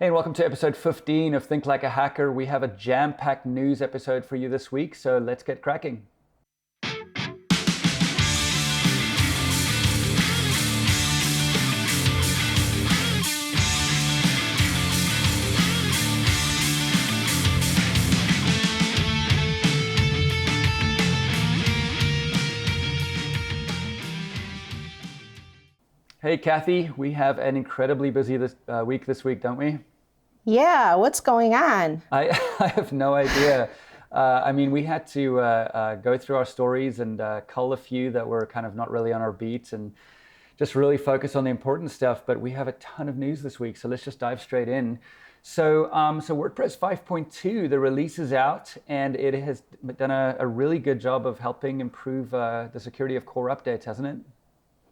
Hey, and welcome to episode 15 of Think Like a Hacker. We have a jam-packed news episode for you this week, so let's get cracking. Hey, Kathy, we have an incredibly busy week this week, don't we? Yeah, what's going on? I have no idea. We had to go through our stories and cull a few that were kind of not really on our beat and just really focus on the important stuff. But we have a ton of news this week, so let's just dive straight in. So WordPress 5.2, the release is out, and it has done a really good job of helping improve the security of core updates, hasn't it?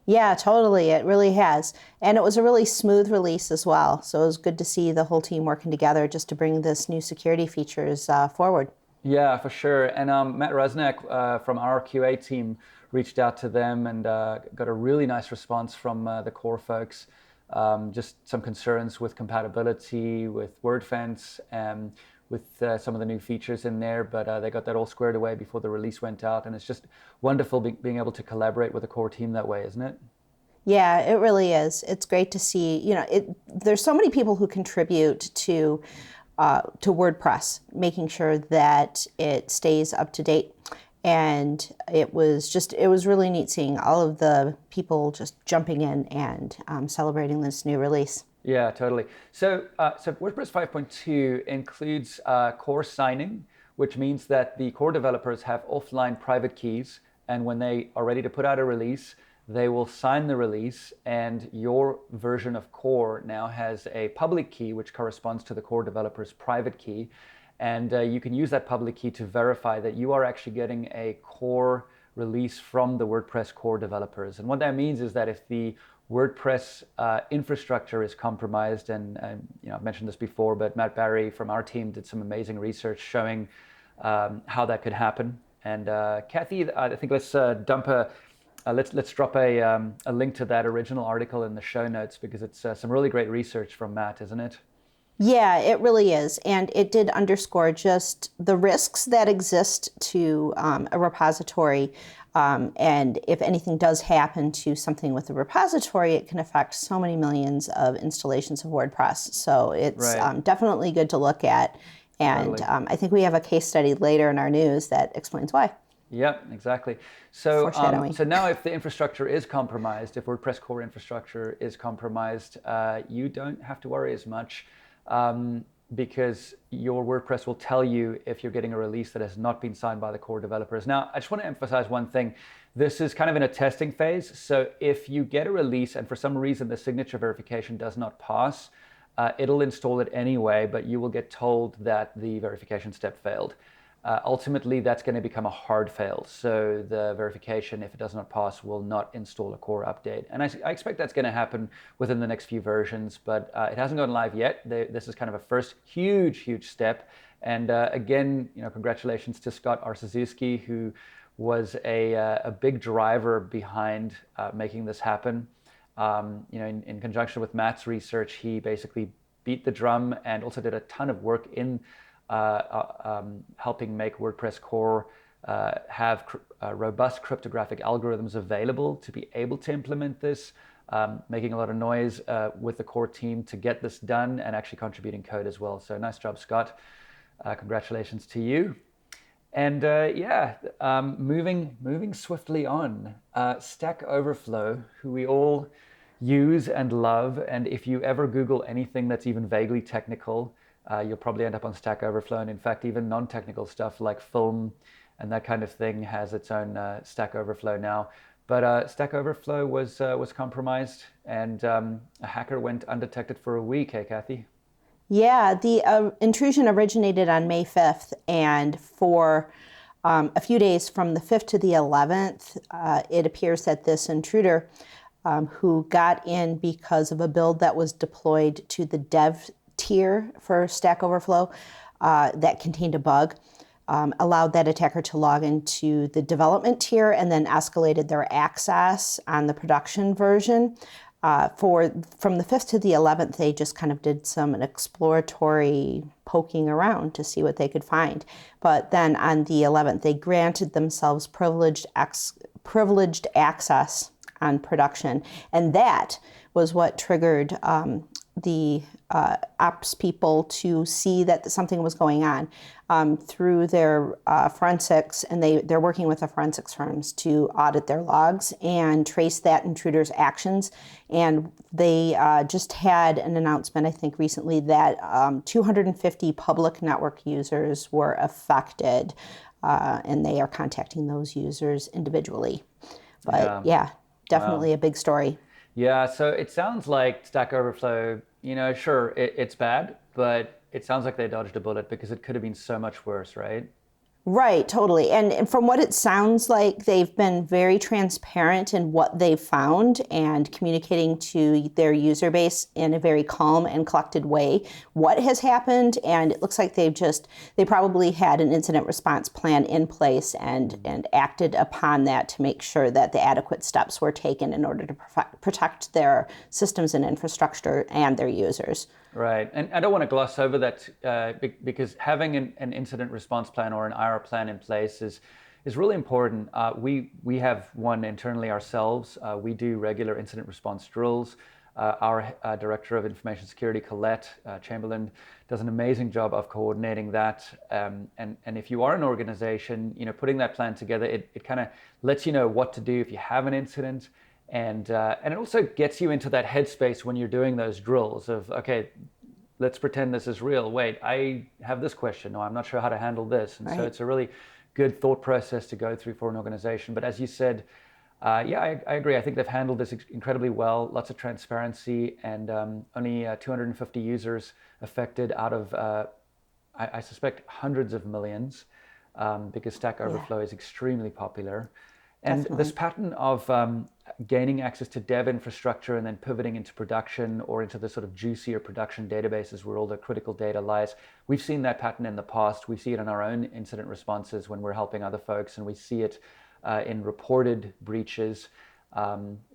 Yeah, totally. It really has. And it was a really smooth release as well. So it was good to see the whole team working together just to bring this new security features forward. Yeah, for sure. And Matt Resnick from our QA team reached out to them and got a really nice response from the core folks. Just some concerns with compatibility with Wordfence and with some of the new features in there, but they got that all squared away before the release went out. And it's just wonderful being able to collaborate with a core team that way, isn't it? Yeah, it really is. It's great to see, there's so many people who contribute to WordPress, making sure that it stays up to date. And it was really neat seeing all of the people just jumping in and celebrating this new release. Yeah, totally. So WordPress 5.2 includes core signing, which means that the core developers have offline private keys, and when they are ready to put out a release, they will sign the release, and your version of core now has a public key, which corresponds to the core developer's private key, and you can use that public key to verify that you are actually getting a core release from the WordPress core developers. And what that means is that if the WordPress infrastructure is compromised, and I've mentioned this before, but Matt Barry from our team did some amazing research showing how that could happen. And Kathy, I think let's drop a link to that original article in the show notes, because it's some really great research from Matt, isn't it? Yeah, it really is. And it did underscore just the risks that exist to a repository. And if anything does happen to something with the repository, it can affect so many millions of installations of WordPress. So it's Right. Definitely good to look at. And Totally. I think we have a case study later in our news that explains why. Yep, exactly. So, Foreshadowing. so now if the infrastructure is compromised, if WordPress core infrastructure is compromised, you don't have to worry as much, because your WordPress will tell you if you're getting a release that has not been signed by the core developers. Now, I just want to emphasize one thing. This is kind of in a testing phase. So if you get a release and for some reason the signature verification does not pass, it'll install it anyway, but you will get told that the verification step failed. Ultimately, that's going to become a hard fail. So the verification, if it does not pass, will not install a core update. And I expect that's going to happen within the next few versions, but it hasn't gone live yet. This is kind of a first huge step. And again, congratulations to Scott Arsazuski, who was a big driver behind making this happen. In conjunction with Matt's research, he basically beat the drum and also did a ton of work in helping make WordPress core have robust cryptographic algorithms available to be able to implement this, making a lot of noise with the core team to get this done and actually contributing code as well. So nice job, Scott. Congratulations to you. And moving swiftly on, StackOverflow, who we all use and love, and if you ever Google anything that's even vaguely technical, you'll probably end up on StackOverflow. And in fact, even non-technical stuff like film and that kind of thing has its own StackOverflow now. But StackOverflow was compromised, and a hacker went undetected for a week. Hey, Kathy? Yeah, the intrusion originated on May 5th, and for a few days from the 5th to the 11th, it appears that this intruder who got in because of a build that was deployed to the dev tier for StackOverflow that contained a bug, allowed that attacker to log into the development tier and then escalated their access on the production version. From the 5th to the 11th, they just kind of did some exploratory poking around to see what they could find. But then on the 11th, they granted themselves privileged access on production. And that was what triggered the ops people to see that something was going on through their forensics, and they're working with the forensics firms to audit their logs and trace that intruder's actions. And they just had an announcement, I think recently, that 250 public network users were affected, and they are contacting those users individually. But yeah, definitely a big story. Yeah, so it sounds like Stack Overflow, sure, it's bad, but it sounds like they dodged a bullet because it could have been so much worse, right? Right, totally. And from what it sounds like, they've been very transparent in what they've found and communicating to their user base in a very calm and collected way what has happened. And it looks like they probably had an incident response plan in place and acted upon that to make sure that the adequate steps were taken in order to protect their systems and infrastructure and their users. Right, and I don't want to gloss over that because having an incident response plan or an IR plan in place is really important. We have one internally ourselves. We do regular incident response drills. Our Director of Information Security, Colette Chamberlain, does an amazing job of coordinating that. And if you are an organization, putting that plan together, it kind of lets you know what to do if you have an incident. And it also gets you into that headspace when you're doing those drills of, okay, let's pretend this is real. Wait, I have this question. No, I'm not sure how to handle this. And so it's a really good thought process to go through for an organization. But as you said, I agree. I think they've handled this incredibly well. Lots of transparency and only 250 users affected out of, I suspect, hundreds of millions because Stack Overflow is extremely popular. And this pattern of gaining access to dev infrastructure and then pivoting into production or into the sort of juicier production databases where all the critical data lies, we've seen that pattern in the past. We see it in our own incident responses when we're helping other folks, and we see it in reported breaches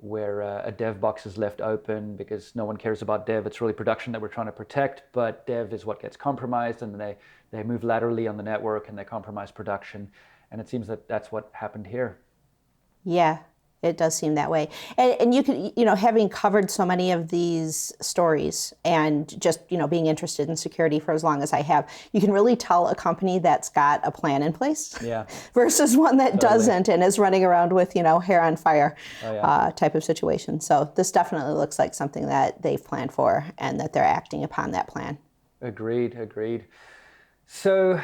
where a dev box is left open because no one cares about dev. It's really production that we're trying to protect, but dev is what gets compromised, and they move laterally on the network and they compromise production. And it seems that that's what happened here. Yeah, it does seem that way. And you could, having covered so many of these stories and just, being interested in security for as long as I have, you can really tell a company that's got a plan in place versus one that doesn't and is running around with, hair on fire type of situation. So this definitely looks like something that they've planned for and that they're acting upon that plan. Agreed. So,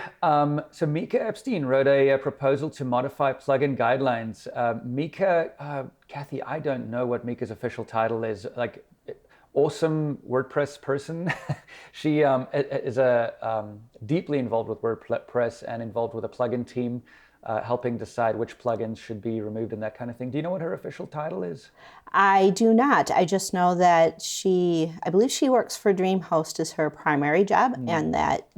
Mika Epstein wrote a proposal to modify plugin guidelines. Mika, Kathy, I don't know what Mika's official title is. Like, awesome WordPress person. She is deeply involved with WordPress and involved with a plugin team, helping decide which plugins should be removed and that kind of thing. Do you know what her official title is? I do not. I just know that I believe she works for DreamHost as her primary job, and that,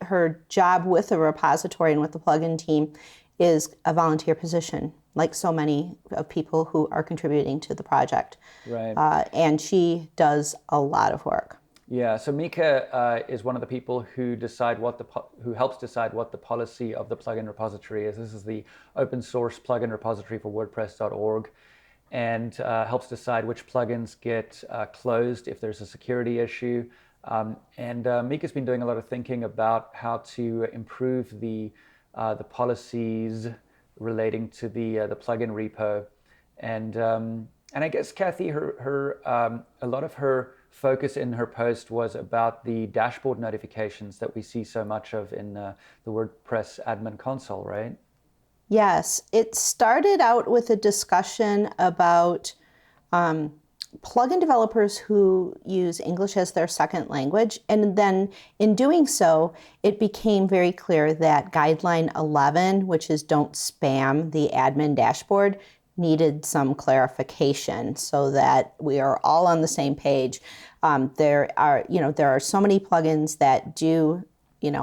her job with the repository and with the plugin team is a volunteer position, like so many of people who are contributing to the project. Right. And she does a lot of work. Yeah, so Mika is one of the people who helps decide what the policy of the plugin repository is. This is the open source plugin repository for WordPress.org, and helps decide which plugins get closed if there's a security issue. And Mika's been doing a lot of thinking about how to improve the policies relating to the plugin repo. And I guess Kathy, a lot of her focus in her post was about the dashboard notifications that we see so much of in the WordPress admin console, right? Yes, it started out with a discussion about plugin developers who use English as their second language. And then in doing so, it became very clear that guideline 11, which is don't spam the admin dashboard, needed some clarification so that we are all on the same page. There are so many plugins that do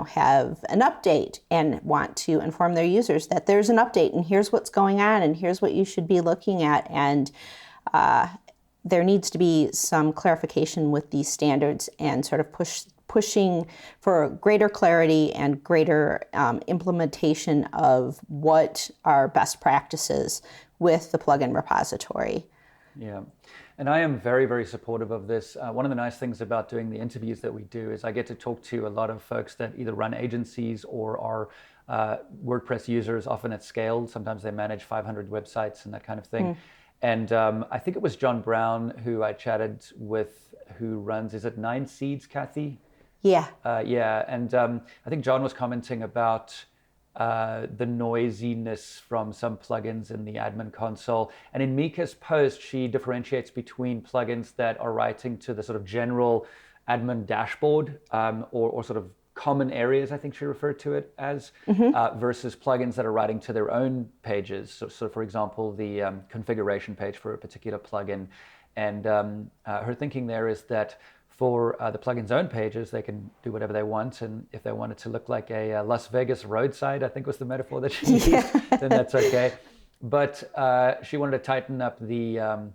have an update and want to inform their users that there's an update and here's what's going on and here's what you should be looking at. And there needs to be some clarification with these standards and sort of pushing for greater clarity and greater implementation of what are best practices with the plugin repository. Yeah. And I am very, very supportive of this. One of the nice things about doing the interviews that we do is I get to talk to a lot of folks that either run agencies or are WordPress users, often at scale. Sometimes they manage 500 websites and that kind of thing. And I think it was John Brown who I chatted with, who runs, is it 9 Seeds, Kathy? Yeah. Yeah. And I think John was commenting about the noisiness from some plugins in the admin console. And in Mika's post, she differentiates between plugins that are writing to the sort of general admin dashboard or sort of common areas, I think she referred to it as, versus plugins that are writing to their own pages. So for example, the configuration page for a particular plugin. And her thinking there is that for the plugin's own pages, they can do whatever they want. And if they want it to look like a Las Vegas roadside, I think was the metaphor that she used, then that's okay. But she wanted to tighten up the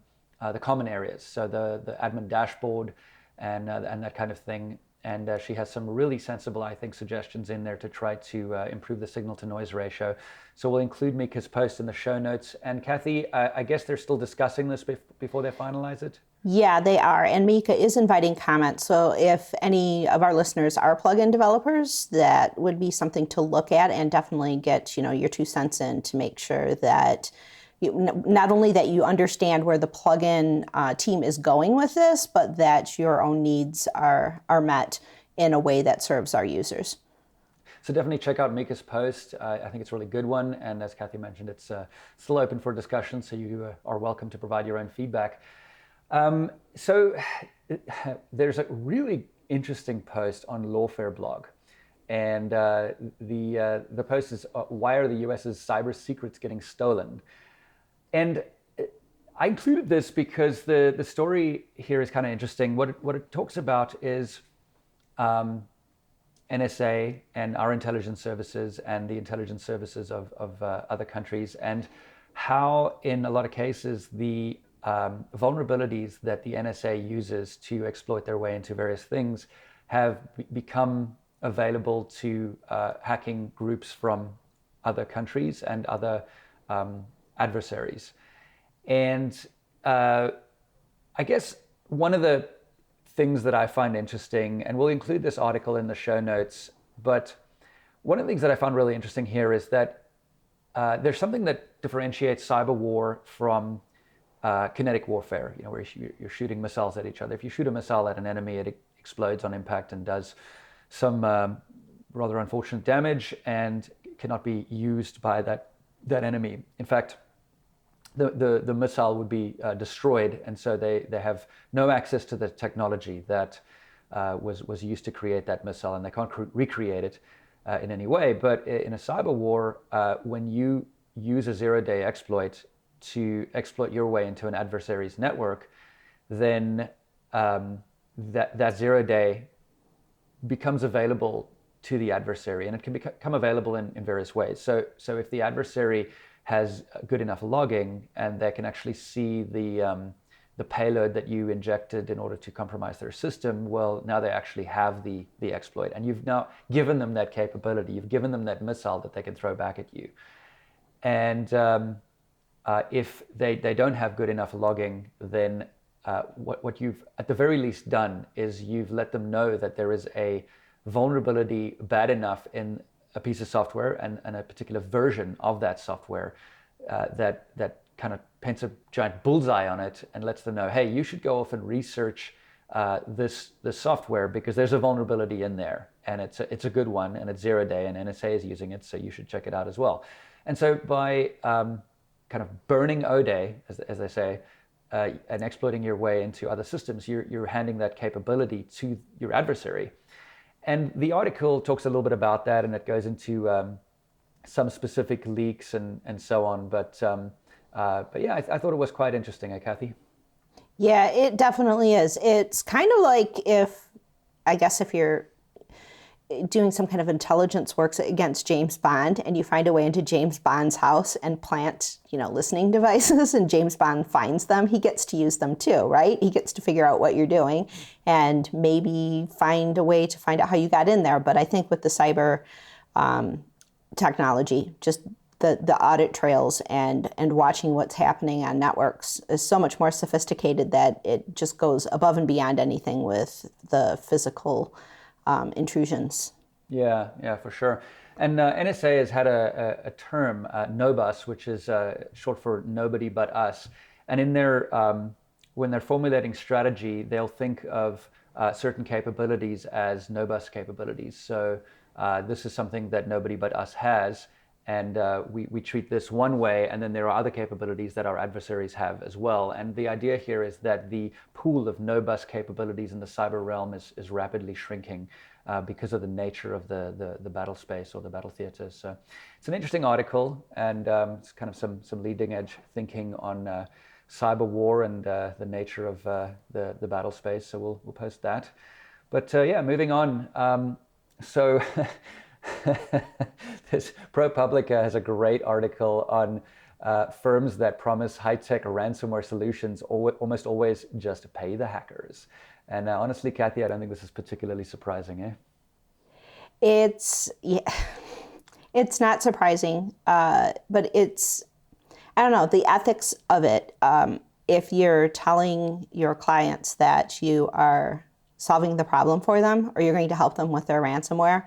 common areas, so the admin dashboard and that kind of thing. And she has some really sensible, I think, suggestions in there to try to improve the signal to noise ratio. So we'll include Mika's post in the show notes. And Kathy, I guess they're still discussing this before they finalize it? Yeah, they are. And Mika is inviting comments. So if any of our listeners are plugin developers, that would be something to look at and definitely get, your 2 cents in to make sure that not only that you understand where the plugin team is going with this, but that your own needs are met in a way that serves our users. So definitely check out Mika's post. I think it's a really good one. And as Kathy mentioned, it's still open for discussion, so you are welcome to provide your own feedback. So there's a really interesting post on Lawfare blog. And the post is, why are the US's cyber secrets getting stolen? And I included this because the story here is kind of interesting. What it talks about is NSA and our intelligence services and the intelligence services of other countries, and how in a lot of cases the vulnerabilities that the NSA uses to exploit their way into various things have become available to hacking groups from other countries and other adversaries. And I guess one of the things that I find interesting, and we'll include this article in the show notes, but one of the things that I found really interesting here is that there's something that differentiates cyber war from kinetic warfare, where you're shooting missiles at each other. If you shoot a missile at an enemy, it explodes on impact and does some rather unfortunate damage and cannot be used by that enemy. In fact, the missile would be destroyed, and so they have no access to the technology that was used to create that missile, and they can't recreate it in any way. But in a cyber war, when you use a zero-day exploit to exploit your way into an adversary's network, then that 0 day becomes available to the adversary, and it can become available in various ways. So if the adversary has good enough logging and they can actually see the payload that you injected in order to compromise their system, well, now they actually have the exploit, and you've now given them that capability. You've given them that missile that they can throw back at you. And if they don't have good enough logging, then what you've at the very least done is you've let them know that there is a vulnerability bad enough in a piece of software and a particular version of that software that kind of paints a giant bullseye on it and lets them know, hey, you should go off and research this software because there's a vulnerability in there, and it's a good one, and it's 0 day, and NSA is using it, so you should check it out as well. And so by kind of burning O-Day, as they say, and exploiting your way into other systems, you're handing that capability to your adversary. And the article talks a little bit about that, and it goes into some specific leaks and so on. But yeah, I thought it was quite interesting, Kathy? Yeah, it definitely is. It's kind of like if doing some kind of intelligence works against James Bond, and you find a way into James Bond's house and plant, listening devices, and James Bond finds them, he gets to use them too, right? He gets to figure out what you're doing and maybe find a way to find out how you got in there. But I think with the cyber technology, just the audit trails and watching what's happening on networks is so much more sophisticated that it just goes above and beyond anything with the physical intrusions. Yeah, for sure. And NSA has had a term, NOBUS, which is short for nobody but us. And in their when they're formulating strategy, they'll think of certain capabilities as NOBUS capabilities. So this is something that nobody but us has. And we treat this one way, and then there are other capabilities that our adversaries have as well. And the idea here is that the pool of no-bus capabilities in the cyber realm is rapidly shrinking because of the nature of the battle space or the battle theater. So it's an interesting article, and it's kind of some leading edge thinking on cyber war and the nature of the battle space. So we'll post that. But yeah, moving on. So this ProPublica has a great article on firms that promise high-tech ransomware solutions almost always just pay the hackers. And honestly, Kathy, I don't think this is particularly surprising, eh? It's not surprising, but it's, I don't know, the ethics of it. If you're telling your clients that you are solving the problem for them or you're going to help them with their ransomware,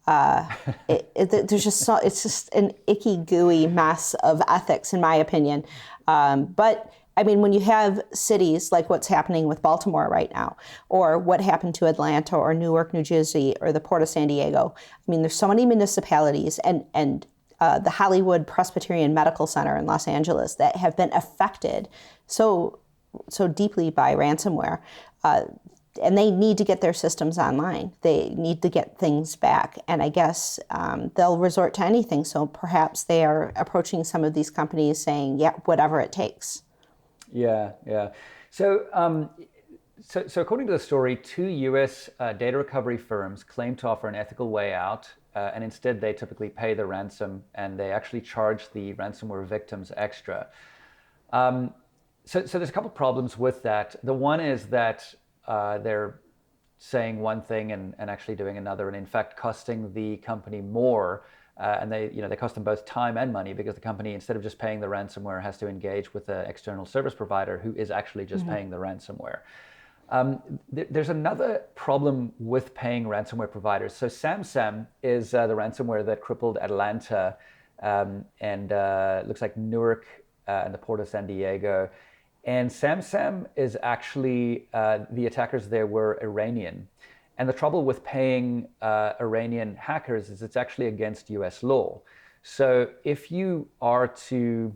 there's just it's just an icky, gooey mess of ethics, in my opinion. But I mean, when you have cities like what's happening with Baltimore right now, or what happened to Atlanta or Newark, New Jersey, or the Port of San Diego, I mean, there's so many municipalities and the Hollywood Presbyterian Medical Center in Los Angeles that have been affected so deeply by ransomware. And they need to get their systems online. They need to get things back. And I guess they'll resort to anything. So perhaps they are approaching some of these companies saying, yeah, whatever it takes. Yeah. So according to the story, 2 U.S. Data recovery firms claim to offer an ethical way out. And instead, they typically pay the ransom, and they actually charge the ransomware victims extra. So there's a couple problems with that. The one is that they're saying one thing and actually doing another, and in fact costing the company more. And they cost them both time and money, because the company, instead of just paying the ransomware, has to engage with an external service provider who is actually just paying the ransomware. There's another problem with paying ransomware providers. So SamSam is the ransomware that crippled Atlanta and looks like Newark and the Port of San Diego. And SamSam is actually, the attackers there were Iranian. And the trouble with paying Iranian hackers is it's actually against US law. So if you are to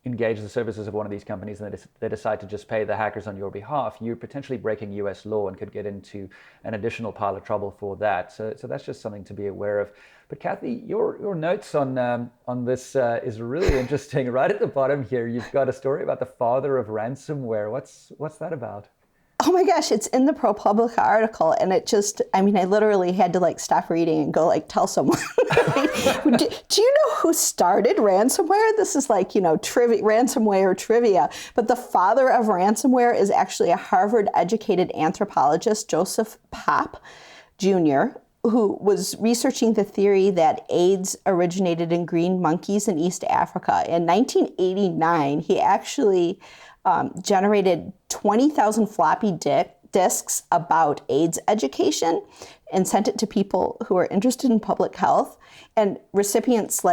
engage the services of one of these companies and they decide to just pay the hackers on your behalf, you're potentially breaking US law and could get into an additional pile of trouble for that. So that's just something to be aware of. But Kathy, your notes on this is really interesting. Right at the bottom here, you've got a story about the father of ransomware. What's that about? Oh my gosh, it's in the ProPublica article, and it just, I mean, I literally had to stop reading and go tell someone. Do you know who started ransomware? This is ransomware trivia. But the father of ransomware is actually a Harvard-educated anthropologist, Joseph Popp Jr., who was researching the theory that AIDS originated in green monkeys in East Africa. In 1989, he actually generated 20,000 floppy disks about AIDS education and sent it to people who are interested in public health. And recipients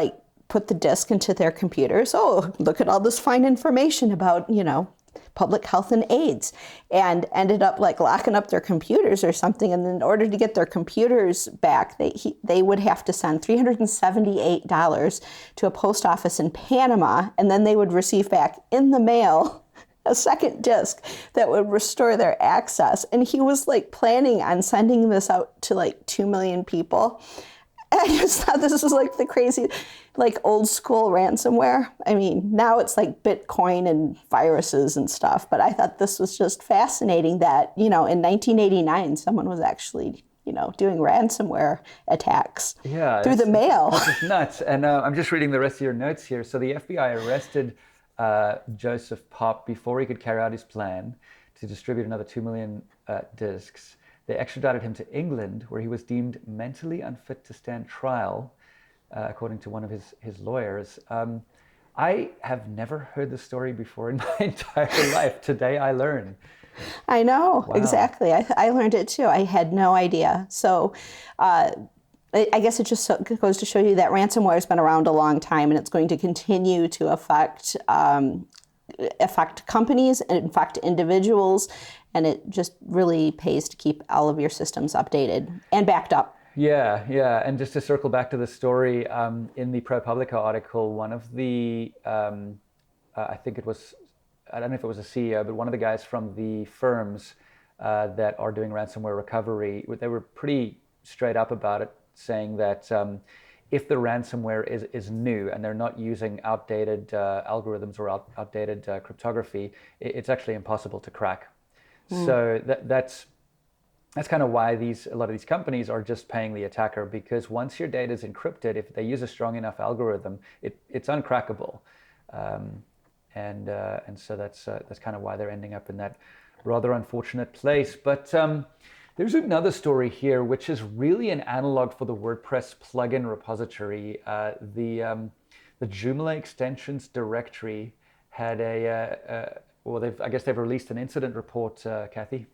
put the disk into their computers. Oh, look at all this fine information about, public health and AIDS, and ended up locking up their computers or something. And in order to get their computers back, they would have to send $378 to a post office in Panama, and then they would receive back in the mail a second disk that would restore their access. And he was planning on sending this out to 2 million people. And I just thought this was the crazy, old school ransomware. I mean, now it's Bitcoin and viruses and stuff, but I thought this was just fascinating that, in 1989, someone was actually doing ransomware attacks through the that's mail. just nuts. And I'm just reading the rest of your notes here. So the FBI arrested Joseph Pop before he could carry out his plan to distribute another 2 million discs. They extradited him to England, where he was deemed mentally unfit to stand trial, according to one of his lawyers. I have never heard this story before in my entire life. Today I learned. I know, Wow. exactly. I learned it too. I had no idea. So I guess it just goes to show you that ransomware has been around a long time, and it's going to continue to affect companies and affect individuals, and it just really pays to keep all of your systems updated and backed up. Yeah. And just to circle back to the story, in the ProPublica article, one of the, I think it was, I don't know if it was a CEO, but one of the guys from the firms that are doing ransomware recovery, they were pretty straight up about it, saying that if the ransomware is new and they're not using outdated algorithms or outdated cryptography, it's actually impossible to crack. So that's kind of why a lot of these companies are just paying the attacker, because once your data is encrypted, if they use a strong enough algorithm, it's uncrackable. And so that's kind of why they're ending up in that rather unfortunate place. But there's another story here, which is really an analog for the WordPress plugin repository. The Joomla extensions directory had I guess they've released an incident report, Kathy.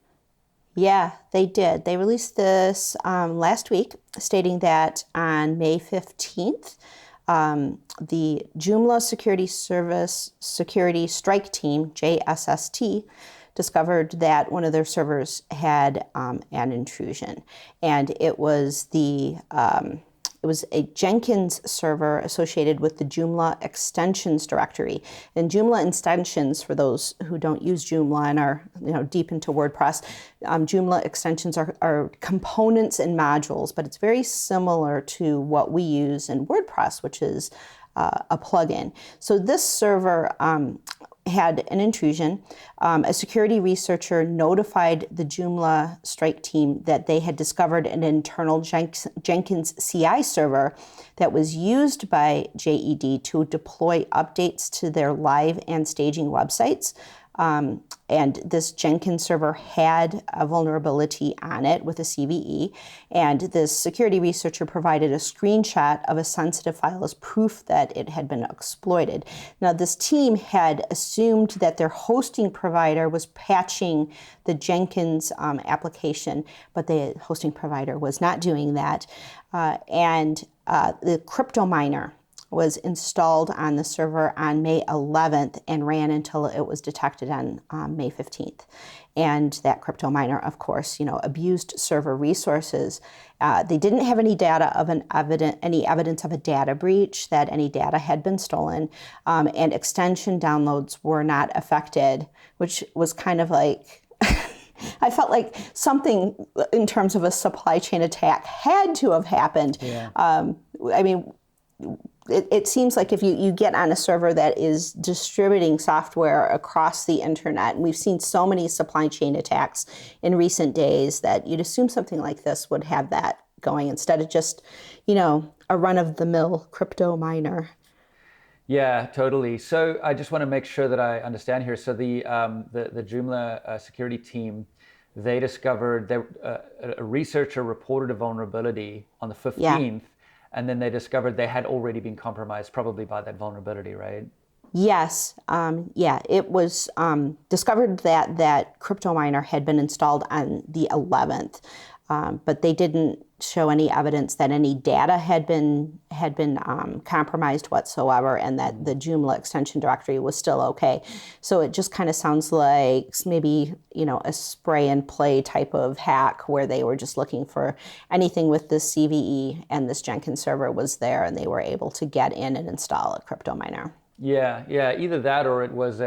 Yeah, they did. They released this last week, stating that on May 15th, the Joomla Security Service Security Strike Team, JSST, discovered that one of their servers had an intrusion, and it was a Jenkins server associated with the Joomla extensions directory. And Joomla extensions, for those who don't use Joomla and are deep into WordPress, Joomla extensions are components and modules, but it's very similar to what we use in WordPress, which is a plugin. So this server had an intrusion. A security researcher notified the Joomla strike team that they had discovered an internal Jenkins CI server that was used by JED to deploy updates to their live and staging websites. And this Jenkins server had a vulnerability on it with a CVE, and this security researcher provided a screenshot of a sensitive file as proof that it had been exploited. Now, this team had assumed that their hosting provider was patching the Jenkins application, but the hosting provider was not doing that. And the crypto miner was installed on the server on May 11th and ran until it was detected on May 15th. And that crypto miner, of course, abused server resources. They didn't have any data of any evidence of a data breach, that any data had been stolen, and extension downloads were not affected, which was kind of like, I felt like something in terms of a supply chain attack had to have happened. Yeah. I mean, it seems like if you get on a server that is distributing software across the internet, and we've seen so many supply chain attacks in recent days, that you'd assume something like this would have that going instead of just, a run-of-the-mill crypto miner. Yeah, totally. So I just want to make sure that I understand here. So the Joomla security team, they discovered that a researcher reported a vulnerability on the 15th. Yeah. And then they discovered they had already been compromised, probably by that vulnerability, right? Yes. It was discovered that crypto miner had been installed on the 11th, but they didn't show any evidence that any data had been compromised whatsoever, and that the Joomla extension directory was still okay. So it just kind of sounds like maybe a spray and play type of hack, where they were just looking for anything with this CVE, and this Jenkins server was there, and they were able to get in and install a crypto miner. Yeah. Either that, or it was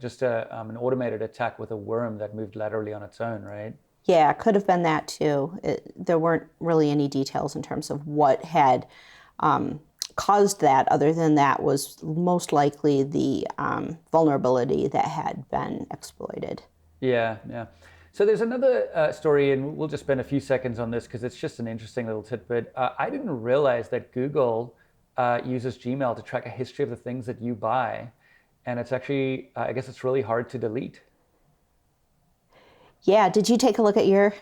just an automated attack with a worm that moved laterally on its own, right? Yeah, it could have been that too. There weren't really any details in terms of what had caused that, other than that was most likely the vulnerability that had been exploited. Yeah. So there's another story, and we'll just spend a few seconds on this because it's just an interesting little tidbit. I didn't realize that Google uses Gmail to track a history of the things that you buy, and it's actually, I guess it's really hard to delete. Yeah, did you take a look at your,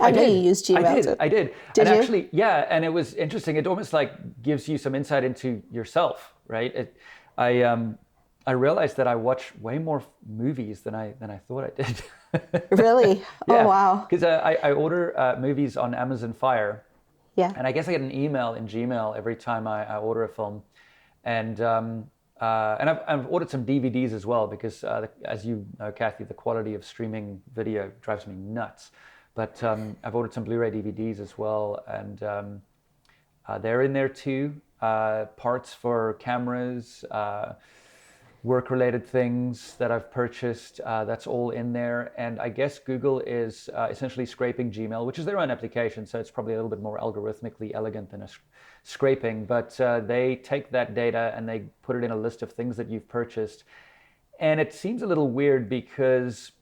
I know you use Gmail too. I did. Did And you? actually, yeah, and it was interesting. It almost like gives you some insight into yourself, right? I realized that I watch way more movies than I thought I did. Really? Oh, Yeah, wow. because I order movies on Amazon Fire, Yeah. and I guess I get an email in Gmail every time I order a film, and I've ordered some DVDs as well because, as you know, Kathy, the quality of streaming video drives me nuts. But I've ordered some Blu-ray DVDs as well, and they're in there too. Parts for cameras, work-related things that I've purchased, that's all in there. And I guess Google is essentially scraping Gmail, which is their own application, so it's probably a little bit more algorithmically elegant than a scraping. But they take that data and they put it in a list of things that you've purchased. And it seems a little weird because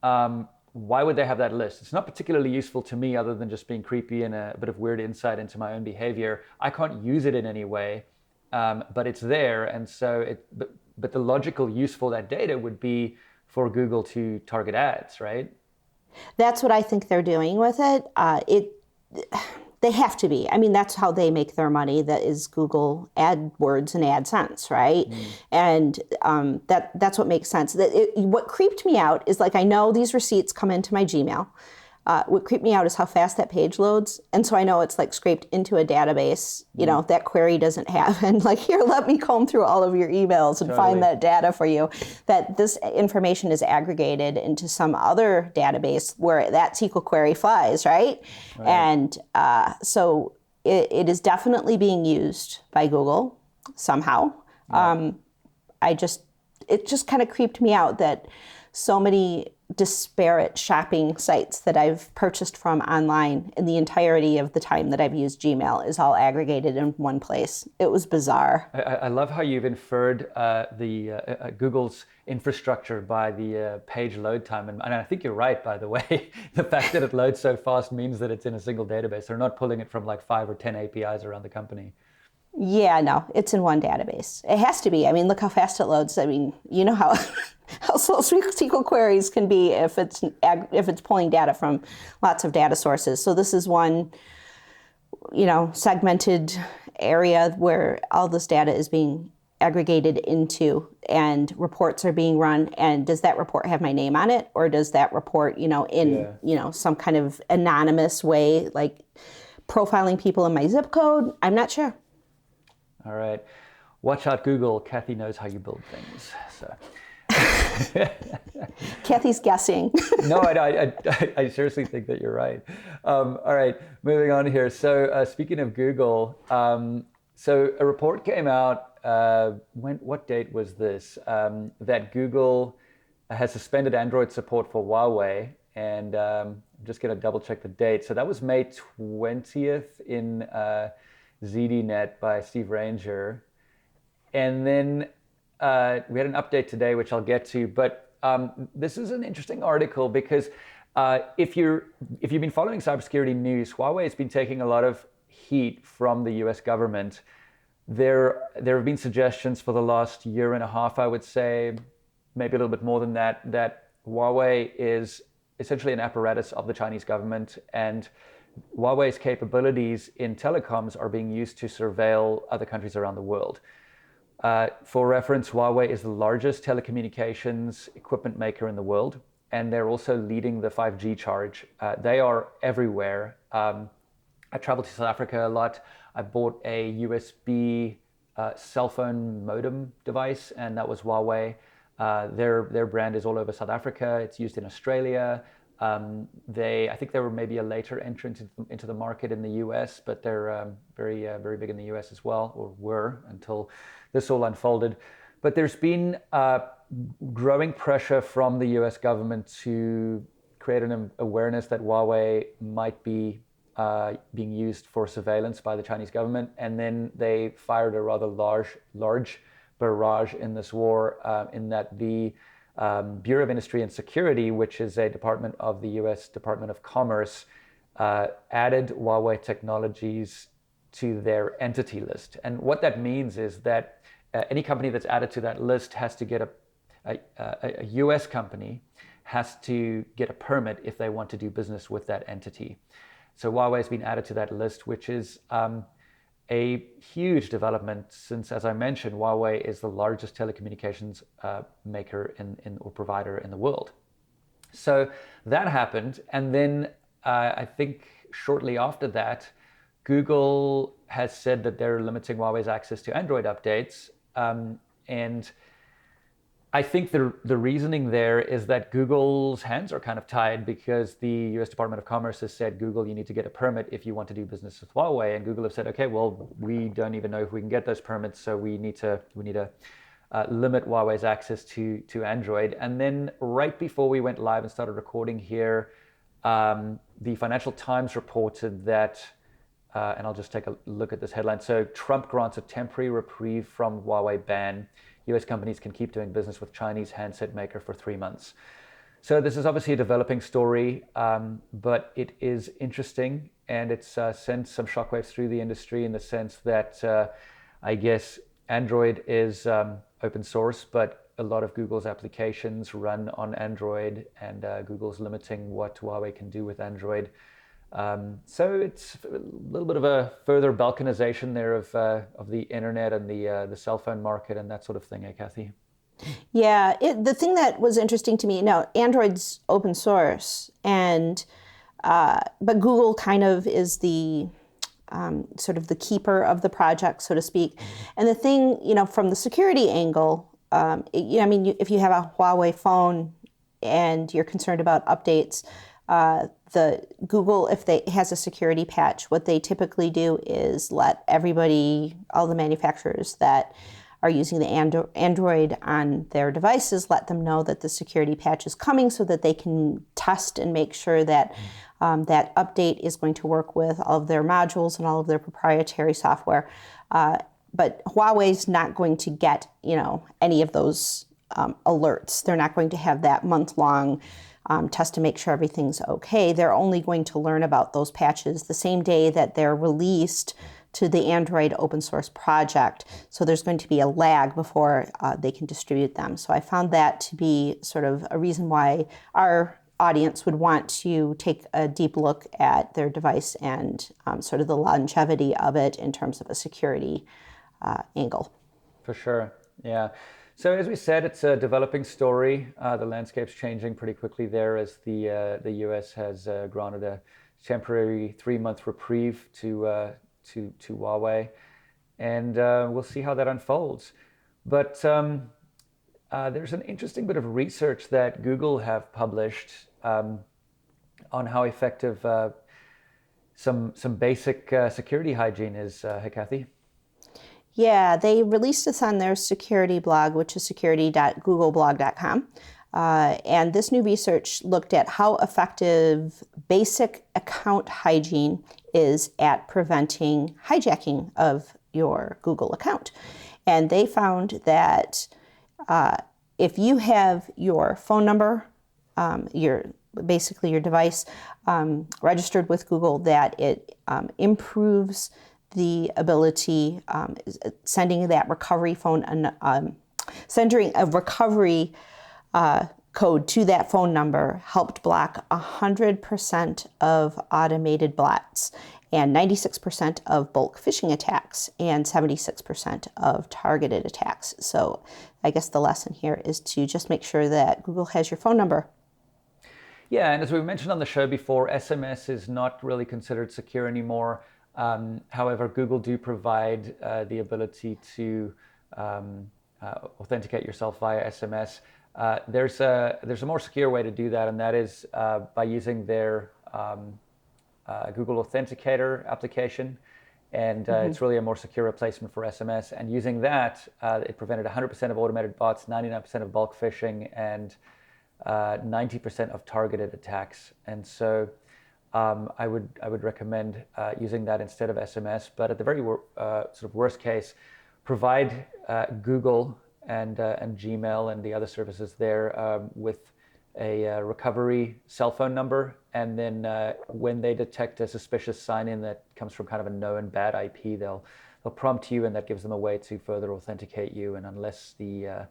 why would they have that list? It's not particularly useful to me other than just being creepy and a bit of weird insight into my own behavior. I can't use it in any way, but it's there. And so but the logical use for that data would be for Google to target ads, right? That's what I think they're doing with it. They have to be. I mean, that's how they make their money. That is Google AdWords and AdSense, right? And that's what makes sense. What creeped me out is, like, I know these receipts come into my Gmail. What creeped me out is how fast that page loads. And so I know it's like scraped into a database, that query doesn't have. And like, here, let me comb through all of your emails and find that data for you. That this information is aggregated into some other database where that SQL query flies, right? And so it is definitely being used by Google somehow. It just kind of creeped me out that so many disparate shopping sites that I've purchased from online in the entirety of the time that I've used Gmail is all aggregated in one place. It was bizarre. I love how you've inferred Google's infrastructure by the page load time. And I think you're right, by the way. The fact that it loads so fast means that it's in a single database. They're not pulling it from like 5 or 10 APIs around the company. Yeah, no, it's in one database. It has to be. I mean, look how fast it loads. I mean, you know how how slow SQL queries can be if it's pulling data from lots of data sources. So this is one, segmented area where all this data is being aggregated into, and reports are being run. And does that report have my name on it, or does that report, some kind of anonymous way, like profiling people in my zip code? I'm not sure. All right. Watch out, Google. Kathy knows how you build things. So. Kathy's guessing. No, I seriously think that you're right. All right, moving on here. So speaking of Google, so a report came out, what date was this? That Google has suspended Android support for Huawei. And I'm just going to double check the date. So that was May 20th in ZDNet by Steve Ranger. And then we had an update today, which I'll get to. But this is an interesting article because if you've been following cybersecurity news, Huawei has been taking a lot of heat from the US government. There have been suggestions for the last year and a half, I would say, maybe a little bit more than that, that Huawei is essentially an apparatus of the Chinese government, and Huawei's capabilities in telecoms are being used to surveil other countries around the world. For reference, Huawei is the largest telecommunications equipment maker in the world, and they're also leading the 5G charge. They are everywhere. I travel to South Africa a lot. I bought a USB cell phone modem device, and that was Huawei. Their brand is all over South Africa. It's used in Australia. I think they were maybe a later entrant into the market in the US, but they're very big in the US as well, or were until this all unfolded. But there's been growing pressure from the US government to create an awareness that Huawei might be being used for surveillance by the Chinese government. And then they fired a rather large barrage in this war, in that the Bureau of Industry and Security, which is a department of the U.S. Department of Commerce, added Huawei Technologies to their entity list. And what that means is that any company that's added to that list has to get a U.S. company has to get a permit if they want to do business with that entity. So Huawei has been added to that list, which is a huge development since, as I mentioned, Huawei is the largest telecommunications maker or provider in the world. So that happened. And then I think shortly after that, Google has said that they're limiting Huawei's access to Android updates. And I think the reasoning there is that Google's hands are kind of tied because the U.S. Department of Commerce has said, Google, you need to get a permit if you want to do business with Huawei. And Google have said, okay, well, we don't even know if we can get those permits, so we need to limit Huawei's access to Android. And then right before we went live and started recording here, the Financial Times reported that, and I'll just take a look at this headline. So Trump grants a temporary reprieve from Huawei ban. U.S. companies can keep doing business with Chinese handset maker for 3 months. So this is obviously a developing story, but it is interesting, and it's sent some shockwaves through the industry in the sense that I guess Android is open source, but a lot of Google's applications run on Android, and Google's limiting what Huawei can do with Android. So it's a little bit of a further balkanization there of the internet and the cell phone market and that sort of thing, Kathy? Yeah, the thing that was interesting to me, now Android's open source, and but Google kind of is the sort of the keeper of the project, so to speak. And the thing, from the security angle, if you have a Huawei phone and you're concerned about updates, the Google, if they has a security patch, what they typically do is let everybody, all the manufacturers that are using the Android on their devices, let them know that the security patch is coming so that they can test and make sure that that update is going to work with all of their modules and all of their proprietary software. But Huawei's not going to get, any of those alerts. They're not going to have that month-long test to make sure everything's okay. They're only going to learn about those patches the same day that they're released to the Android open source project. So there's going to be a lag before they can distribute them. So I found that to be sort of a reason why our audience would want to take a deep look at their device and sort of the longevity of it in terms of a security angle. For sure, yeah. So as we said, it's a developing story. The landscape's changing pretty quickly there as the U.S. has granted a temporary 3-month reprieve to Huawei, and we'll see how that unfolds. But there's an interesting bit of research that Google have published on how effective some basic security hygiene is. Hey, Kathy? Yeah, they released this on their security blog, which is security.googleblog.com. And this new research looked at how effective basic account hygiene is at preventing hijacking of your Google account. And they found that if you have your phone number, your device registered with Google, that it improves the ability, sending that recovery phone, sending a recovery code to that phone number helped block 100% of automated bots and 96% of bulk phishing attacks and 76% of targeted attacks. So I guess the lesson here is to just make sure that Google has your phone number. Yeah, and as we mentioned on the show before, SMS is not really considered secure anymore. However, Google do provide the ability to authenticate yourself via SMS. There's a more secure way to do that, and that is by using their Google Authenticator application. And it's really a more secure replacement for SMS. And using that, it prevented 100% of automated bots, 99% of bulk phishing, and 90% of targeted attacks. And so I would recommend using that instead of SMS. But at the very sort of worst case, provide Google and Gmail and the other services there with a recovery cell phone number, and then when they detect a suspicious sign-in that comes from kind of a known bad IP, they'll prompt you, and that gives them a way to further authenticate you. And unless the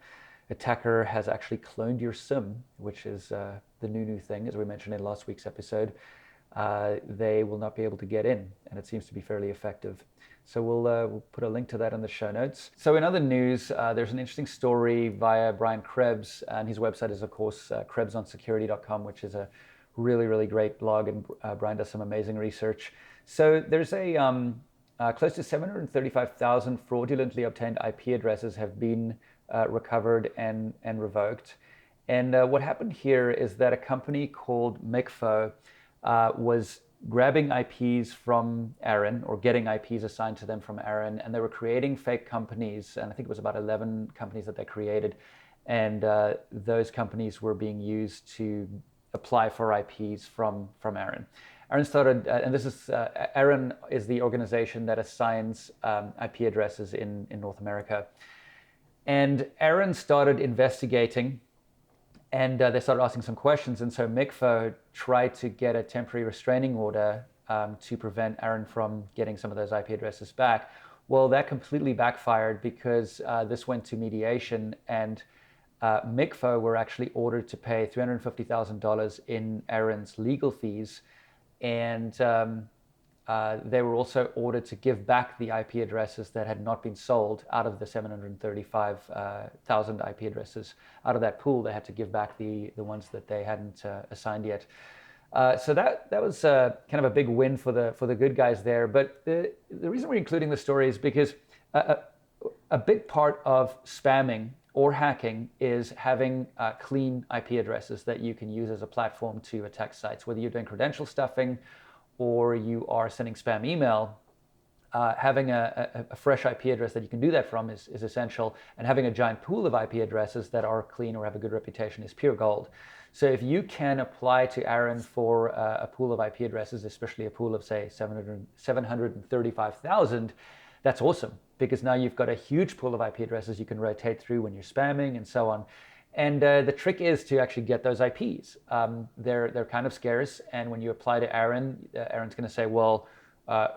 attacker has actually cloned your SIM, which is the new thing, as we mentioned in last week's episode, they will not be able to get in, and it seems to be fairly effective. So we'll put a link to that in the show notes. So in other news, there's an interesting story via Brian Krebs, and his website is, of course, krebsonsecurity.com, which is a really, really great blog, and Brian does some amazing research. So there's close to 735,000 fraudulently obtained IP addresses have been recovered and revoked. And what happened here is that a company called Mikfo was grabbing IPs from Aaron, or getting IPs assigned to them from Aaron, and they were creating fake companies, and I think it was about 11 companies that they created, and those companies were being used to apply for IPs from Aaron. Aaron started, and this is, Aaron is the organization that assigns IP addresses in North America. And Aaron started investigating, and they started asking some questions. And so Mikfo tried to get a temporary restraining order to prevent Aaron from getting some of those IP addresses back. Well, that completely backfired, because this went to mediation, and Mikfo were actually ordered to pay $350,000 in Aaron's legal fees. And they were also ordered to give back the IP addresses that had not been sold. Out of the 735,000 IP addresses, out of that pool, they had to give back the ones that they hadn't assigned yet. So that was kind of a big win for the good guys there. But the reason we're including the story is because a big part of spamming or hacking is having clean IP addresses that you can use as a platform to attack sites. Whether you're doing credential stuffing or you are sending spam email, having a fresh IP address that you can do that from is essential. And having a giant pool of IP addresses that are clean or have a good reputation is pure gold. So if you can apply to Aaron for a pool of IP addresses, especially a pool of, say, 735,000, that's awesome, because now you've got a huge pool of IP addresses you can rotate through when you're spamming and so on. And the trick is to actually get those IPs. They're kind of scarce, and when you apply to Aaron, Aaron's going to say, well,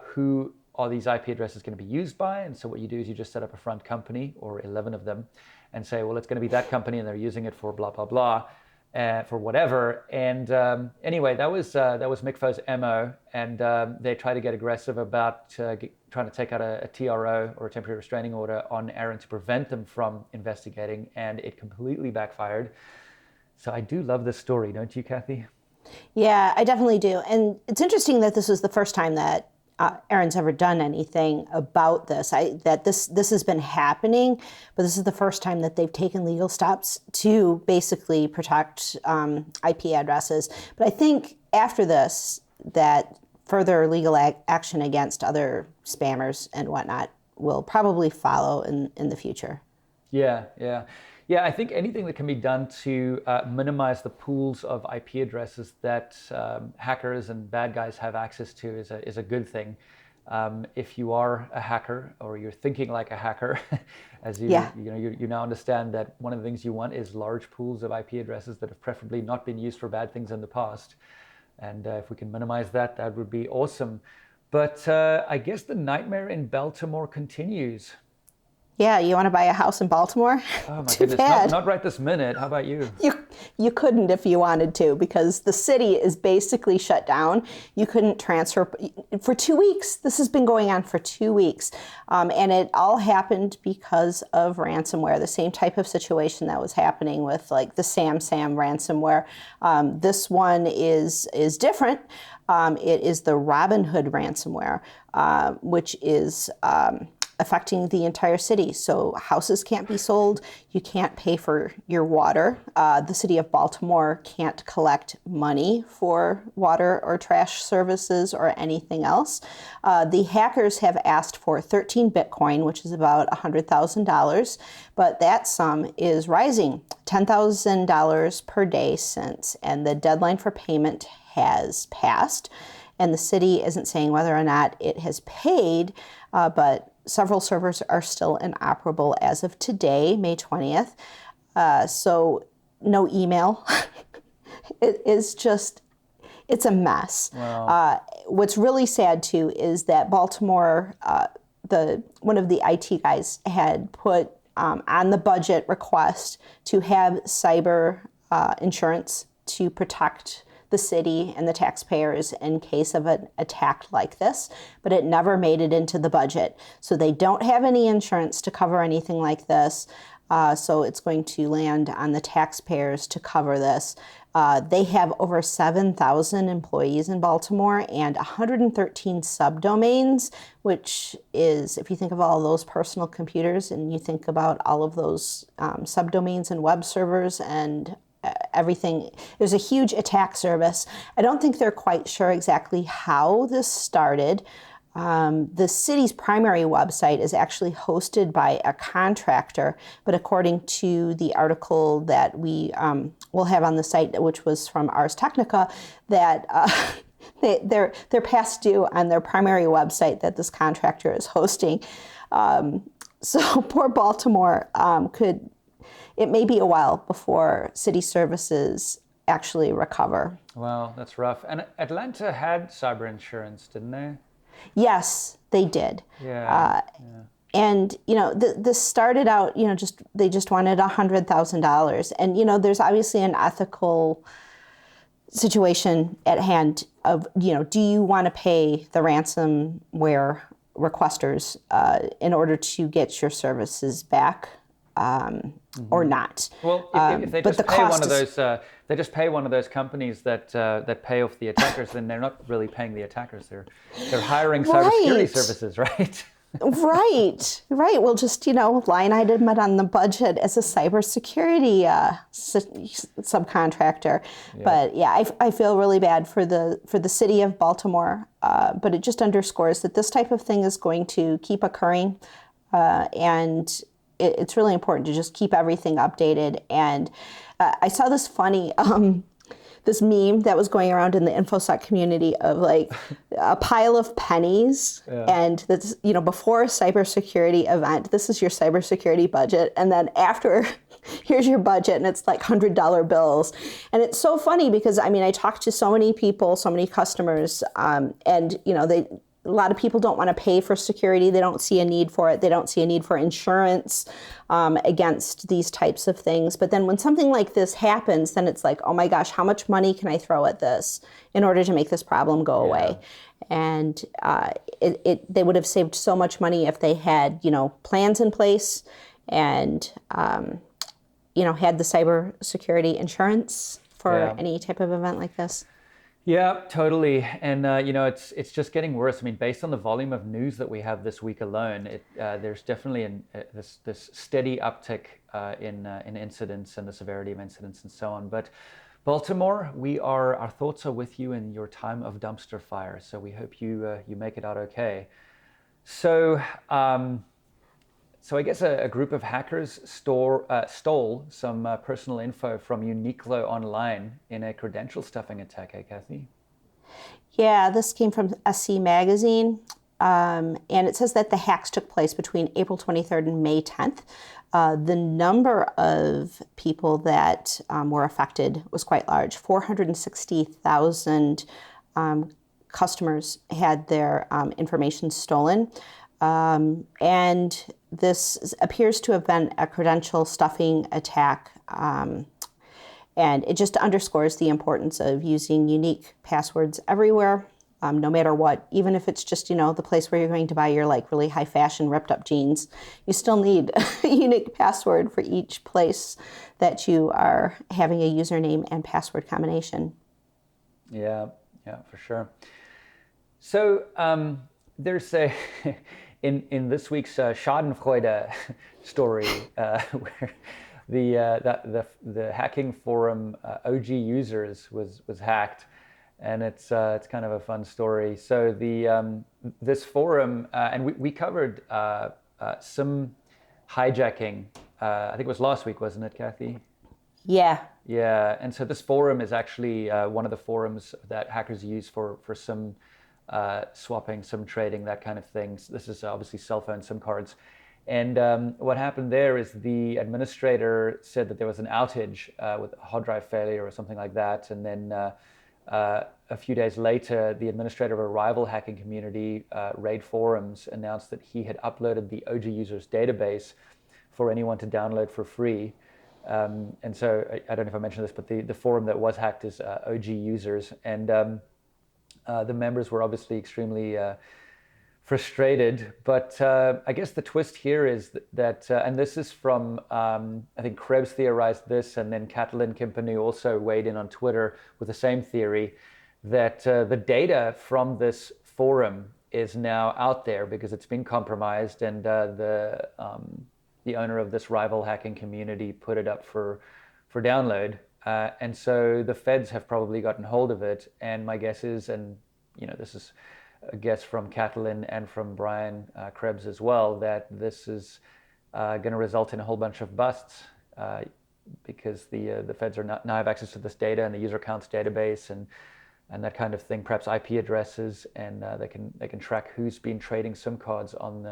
who are these IP addresses going to be used by? And so what you do is you just set up a front company, or 11 of them, and say, well, it's going to be that company, and they're using it for blah, blah, blah, for whatever. And anyway, that was Mikfo's MO, and they try to get aggressive about trying to take out a TRO, or a temporary restraining order, on Aaron to prevent them from investigating, and it completely backfired. So I do love this story, don't you, Kathy? Yeah, I definitely do. And it's interesting that this is the first time that Aaron's ever done anything about this. This has been happening, but this is the first time that they've taken legal steps to basically protect IP addresses. But I think after this, that further legal action against other spammers and whatnot will probably follow in the future. Yeah. I think anything that can be done to minimize the pools of IP addresses that hackers and bad guys have access to is a good thing. If you are a hacker, or you're thinking like a hacker, as you now understand that one of the things you want is large pools of IP addresses that have preferably not been used for bad things in the past. And if we can minimize that, that would be awesome. But I guess the nightmare in Baltimore continues. Yeah, you want to buy a house in Baltimore? Oh my goodness, not right this minute. How about you? You couldn't if you wanted to, because the city is basically shut down. You couldn't transfer for 2 weeks. This has been going on for 2 weeks. And it all happened because of ransomware, the same type of situation that was happening with like the Sam ransomware. This one is different. It is the Robinhood ransomware, which is affecting the entire city. So houses can't be sold. You can't pay for your water. The city of Baltimore can't collect money for water or trash services or anything else. The hackers have asked for 13 Bitcoin, which is about $100,000, but that sum is rising, $10,000 per day since, and the deadline for payment has passed. And the city isn't saying whether or not it has paid, but several servers are still inoperable as of today, May 20th. So no email. It is just, it's a mess. Wow. What's really sad too is that Baltimore, one of the IT guys had put on the budget request to have cyber insurance to protect the city and the taxpayers in case of an attack like this, but it never made it into the budget. So they don't have any insurance to cover anything like this. So it's going to land on the taxpayers to cover this. They have over 7,000 employees in Baltimore and 113 subdomains, which is, if you think of all those personal computers and you think about all of those subdomains and web servers and everything, there's a huge attack service. I don't think they're quite sure exactly how this started. The city's primary website is actually hosted by a contractor, but according to the article that we will have on the site, which was from Ars Technica, that they're past due on their primary website that this contractor is hosting. So poor Baltimore it may be a while before city services actually recover. Wow, that's rough. And Atlanta had cyber insurance, didn't they? Yes, they did. Yeah. And this started out, they just wanted $100,000, and there's obviously an ethical situation at hand of do you want to pay the ransomware requesters in order to get your services back or not? Well, if they just pay one of those, they just pay one of those companies that pay off the attackers, then they're not really paying the attackers. They're hiring cybersecurity services, right? Right. Well, just line item it on the budget as a cybersecurity subcontractor. Yeah. But yeah, I feel really bad for the city of Baltimore. But it just underscores that this type of thing is going to keep occurring, and it's really important to just keep everything updated. And I saw this funny, this meme that was going around in the InfoSec community of like a pile of pennies. Yeah. And that's, before a cybersecurity event, this is your cybersecurity budget. And then after, here's your budget, and it's like $100 bills. And it's so funny because, I talked to so many people, so many customers, and, a lot of people don't want to pay for security. They don't see a need for it. They don't see a need for insurance against these types of things. But then when something like this happens, then it's like, oh my gosh, how much money can I throw at this in order to make this problem go away? And they would have saved so much money if they had, plans in place and, had the cybersecurity insurance for any type of event like this. Yeah, totally. And, it's just getting worse. Based on the volume of news that we have this week alone, there's definitely this steady uptick in incidents and the severity of incidents and so on. But Baltimore, our thoughts are with you in your time of dumpster fire. So we hope you make it out okay. So I guess a group of hackers stole some personal info from Uniqlo online in a credential stuffing attack, Kathy? Yeah, this came from SC Magazine, and it says that the hacks took place between April 23rd and May 10th. The number of people that were affected was quite large. 460,000 customers had their information stolen. And this appears to have been a credential stuffing attack. And it just underscores the importance of using unique passwords everywhere, no matter what. Even if it's just, the place where you're going to buy your really high fashion ripped up jeans, you still need a unique password for each place that you are having a username and password combination. Yeah, for sure. So there's a... In this week's Schadenfreude story, where the hacking forum OGusers was hacked, and it's kind of a fun story. So this forum, and we covered some hijacking. I think it was last week, wasn't it, Kathy? Yeah. Yeah, and so this forum is actually one of the forums that hackers use for some swapping, SIM trading, that kind of thing. So this is obviously cell phone SIM cards. And what happened there is the administrator said that there was an outage with a hard drive failure or something like that. And then a few days later, the administrator of a rival hacking community, Raid Forums, announced that he had uploaded the OGusers database for anyone to download for free. And so I don't know if I mentioned this, but the forum that was hacked is OGusers. And the members were obviously extremely frustrated. But I guess the twist here is that, and this is from, I think Krebs theorized this, and then Catalin Kimpanu also weighed in on Twitter with the same theory, that the data from this forum is now out there because it's been compromised, and the owner of this rival hacking community put it up for download. And so the feds have probably gotten hold of it. And my guess is, and this is a guess from Catalin and from Brian Krebs as well, that this is going to result in a whole bunch of busts because the feds are now have access to this data and the user accounts database and that kind of thing, perhaps IP addresses, and they can track who's been trading SIM cards on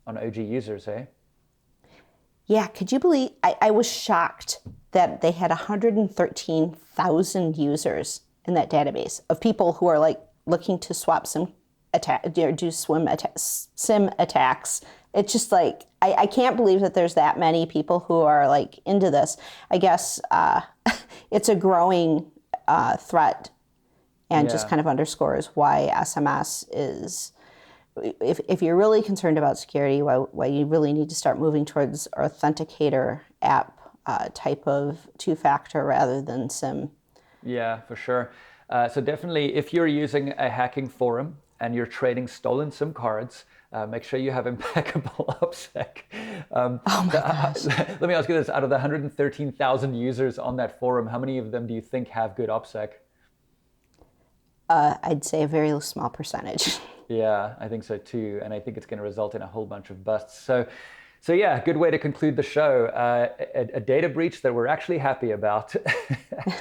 OGusers, eh? Yeah, could you believe, I was shocked that they had 113,000 users in that database of people who are like looking to swap SIM SIM attacks. It's just like, I can't believe that there's that many people who are like into this. I guess it's a growing threat, and just kind of underscores why SMS is, if you're really concerned about security, why you really need to start moving towards authenticator app type of two-factor rather than SIM. Yeah, for sure. So definitely, if you're using a hacking forum and you're trading stolen SIM cards, make sure you have impeccable OPSEC. Oh my gosh. Let me ask you this: out of the 113,000 users on that forum, how many of them do you think have good OPSEC? I'd say a very small percentage. Yeah, I think so too, and I think it's going to result in a whole bunch of busts. So yeah, good way to conclude the show. A data breach that we're actually happy about.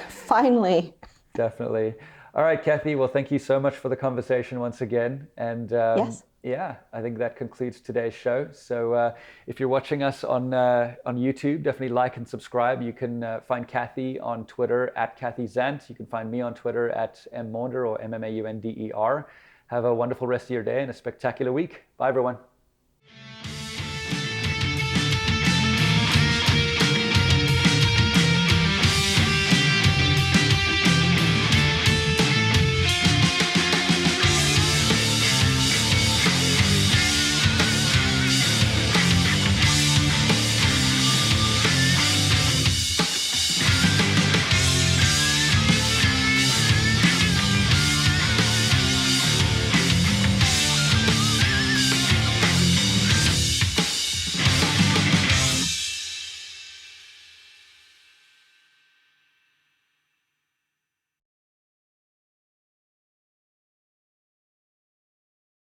Finally. Definitely. All right, Kathy. Well, thank you so much for the conversation once again. And Yes. yeah, I think that concludes today's show. So if you're watching us on YouTube, definitely like and subscribe. You can find Kathy on Twitter at Kathy Zant. You can find me on Twitter at mmaunder or MMAUNDER. Have a wonderful rest of your day and a spectacular week. Bye, everyone.